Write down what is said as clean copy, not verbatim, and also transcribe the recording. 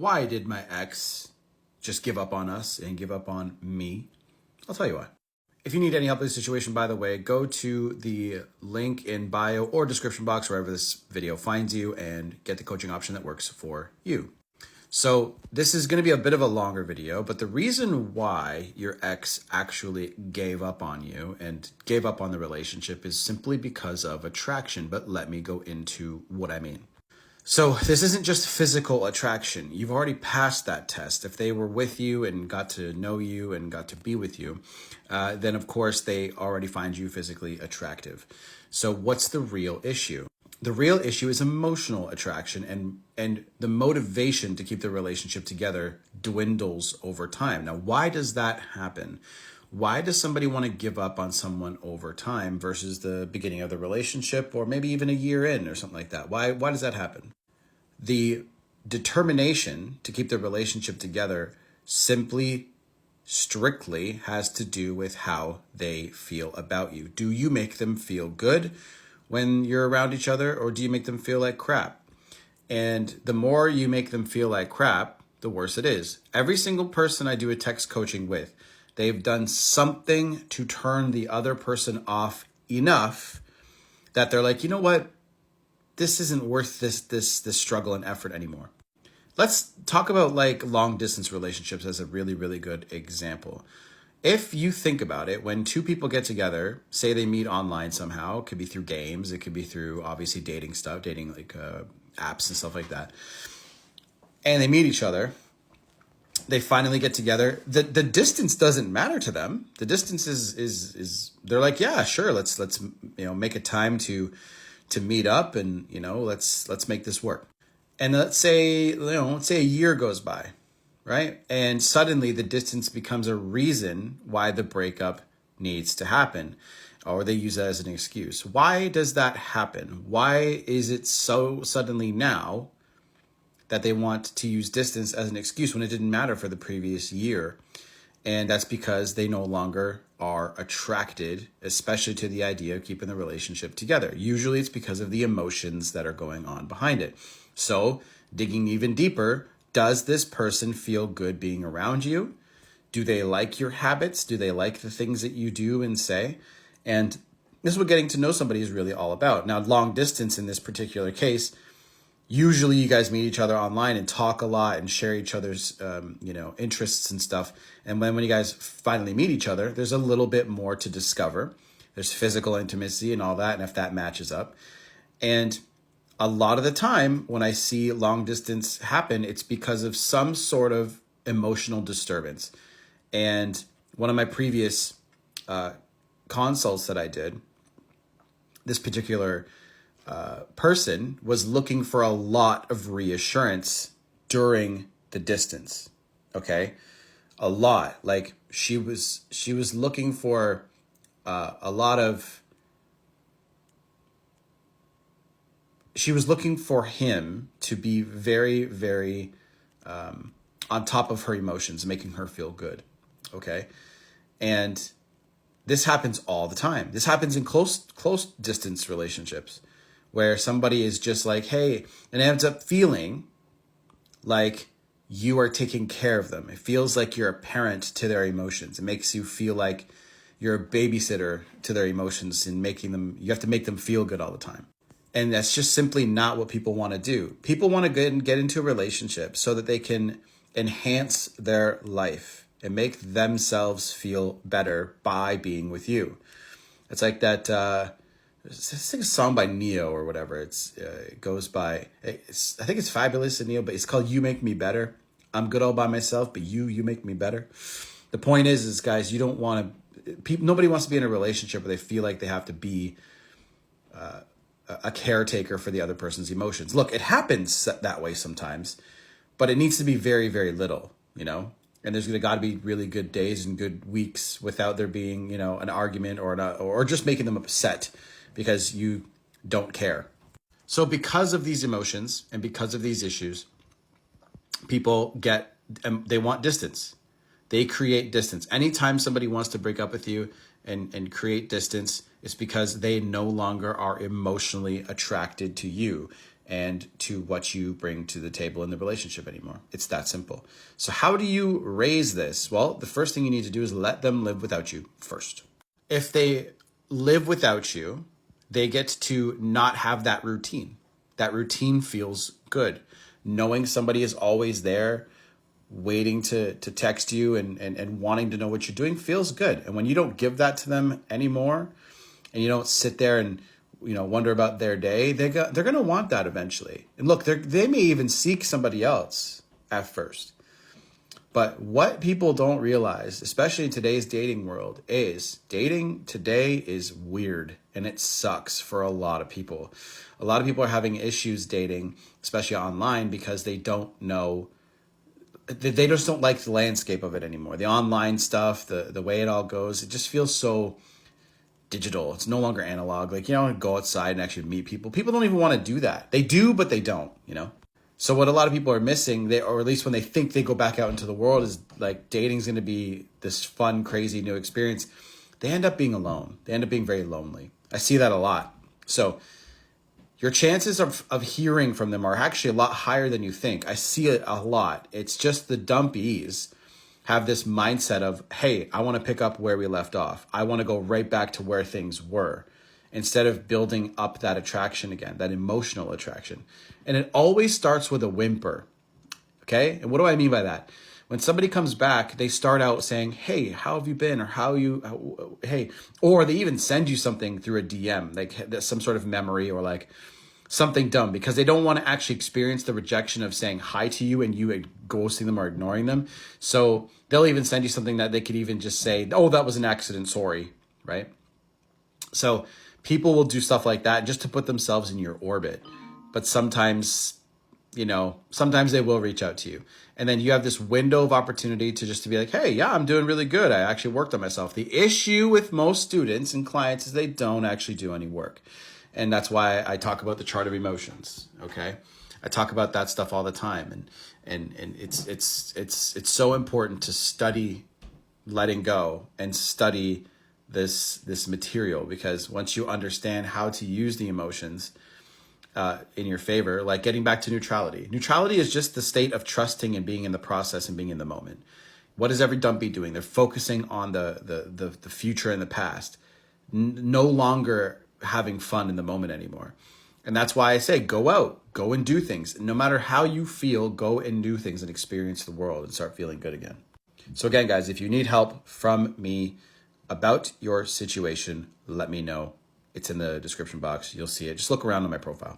Why did my ex just give up on us and give up on me? I'll tell you why. If you need any help in this situation, by the way, go to the link in bio or description box, wherever this video finds you, and get the coaching option that works for you. So this is going to be a bit of a longer video, but the reason why your ex actually gave up on you and gave up on the relationship is simply because of attraction. But let me go into what I mean. So this isn't just physical attraction. You've already passed that test. If they were with you and got to know you and got to be with you, then of course they already find you physically attractive. So what's the real issue? The real issue is emotional attraction, and the motivation to keep the relationship together dwindles over time. Now, why does that happen? Why does somebody want to give up on someone over time versus the beginning of the relationship, or maybe even a year in or something like that? Why does that happen? The determination to keep the relationship together strictly has to do with how they feel about you. Do you make them feel good when you're around each other, or do you make them feel like crap? And the more you make them feel like crap, the worse it is. Every single person I do a text coaching with, they've done something to turn the other person off enough that they're like, you know what? This isn't worth this struggle and effort anymore. Let's talk about like long distance relationships as a really, really good example. If you think about it, when two people get together, say they meet online somehow, it could be through games, it could be through obviously dating stuff, dating like apps and stuff like that, and they meet each other, they finally get together. The distance doesn't matter to them. The distance is they're like, yeah, sure, let's make a time to meet up, and let's make this work. And let's say a year goes by, right? And suddenly the distance becomes a reason why the breakup needs to happen, or they use that as an excuse. Why does that happen? Why is it so suddenly now that they want to use distance as an excuse when it didn't matter for the previous year? And that's because they no longer are attracted, especially to the idea of keeping the relationship together. Usually it's because of the emotions that are going on behind it. So digging even deeper, does this person feel good being around you? Do they like your habits? Do they like the things that you do and say? And this is what getting to know somebody is really all about. Now, long distance in this particular case, usually you guys meet each other online and talk a lot and share each other's, interests and stuff. And when you guys finally meet each other, there's a little bit more to discover. There's physical intimacy and all that, and if that matches up. And a lot of the time when I see long distance happen, it's because of some sort of emotional disturbance. And one of my previous consults that I did, this particular person was looking for a lot of reassurance during the distance. Okay. A lot. Like she was looking for a lot of, she was looking for him to be very, very on top of her emotions, making her feel good. Okay. And this happens all the time. This happens in close distance relationships where somebody is just like, hey, and it ends up feeling like you are taking care of them. It feels like you're a parent to their emotions. It makes you feel like you're a babysitter to their emotions and you have to make them feel good all the time. And that's just simply not what people want to do. People want to get into a relationship so that they can enhance their life and make themselves feel better by being with you. It's like that, it's like a song by Neo or whatever. It goes by, I think it's Fabulous and Neo, but it's called You Make Me Better. I'm good all by myself, but you make me better. The point is guys, you don't want to, nobody wants to be in a relationship where they feel like they have to be a caretaker for the other person's emotions. Look, it happens that way sometimes, but it needs to be very, very little, and there's got to be really good days and good weeks without there being, an argument or just making them upset because you don't care. So because of these emotions and because of these issues, people they want distance. They create distance. Anytime somebody wants to break up with you and create distance, it's because they no longer are emotionally attracted to you. and to what you bring to the table in the relationship anymore. It's that simple. So how do you raise this? Well, the first thing you need to do is let them live without you first. If they live without you, they get to not have that routine. That routine feels good. Knowing somebody is always there, waiting to text you and wanting to know what you're doing feels good. And when you don't give that to them anymore, and you don't sit there and wonder about their day, they're going to want that eventually. And look, they may even seek somebody else at first. But what people don't realize, especially in today's dating world, is dating today is weird and it sucks for a lot of people. A lot of people are having issues dating, especially online, because they don't know, they just don't like the landscape of it anymore. The online stuff, the way it all goes, it just feels so digital. It's no longer analog. Like, you don't go outside and actually meet people. People don't even want to do that. They do, but they don't, So what a lot of people are missing, or at least when they think they go back out into the world, is like dating's going to be this fun, crazy new experience. They end up being alone. They end up being very lonely. I see that a lot. So your chances of hearing from them are actually a lot higher than you think. I see it a lot. It's just the dumpies have this mindset of, hey, I want to pick up where we left off. I want to go right back to where things were, instead of building up that attraction again, that emotional attraction. And it always starts with a whimper, okay? And what do I mean by that? When somebody comes back, they start out saying, hey, how have you been? Or hey, or they even send you something through a DM, like some sort of memory or like something dumb, because they don't want to actually experience the rejection of saying hi to you and you ghosting them or ignoring them. So they'll even send you something that they could even just say, oh, that was an accident, sorry, right? So people will do stuff like that just to put themselves in your orbit. But sometimes, sometimes they will reach out to you. And then you have this window of opportunity to be like, hey, yeah, I'm doing really good. I actually worked on myself. The issue with most students and clients is they don't actually do any work. And that's why I talk about the chart of emotions, okay? I talk about that stuff all the time. And it's so important to study letting go and study this material, because once you understand how to use the emotions in your favor, like getting back to neutrality. Neutrality is just the state of trusting and being in the process and being in the moment. What is every dumpy doing? They're focusing on the future and the past, no longer having fun in the moment anymore. And that's why I say, go out, go and do things. No matter how you feel, go and do things and experience the world and start feeling good again. So again, guys, if you need help from me about your situation, let me know. It's in the description box. You'll see it. Just look around on my profile.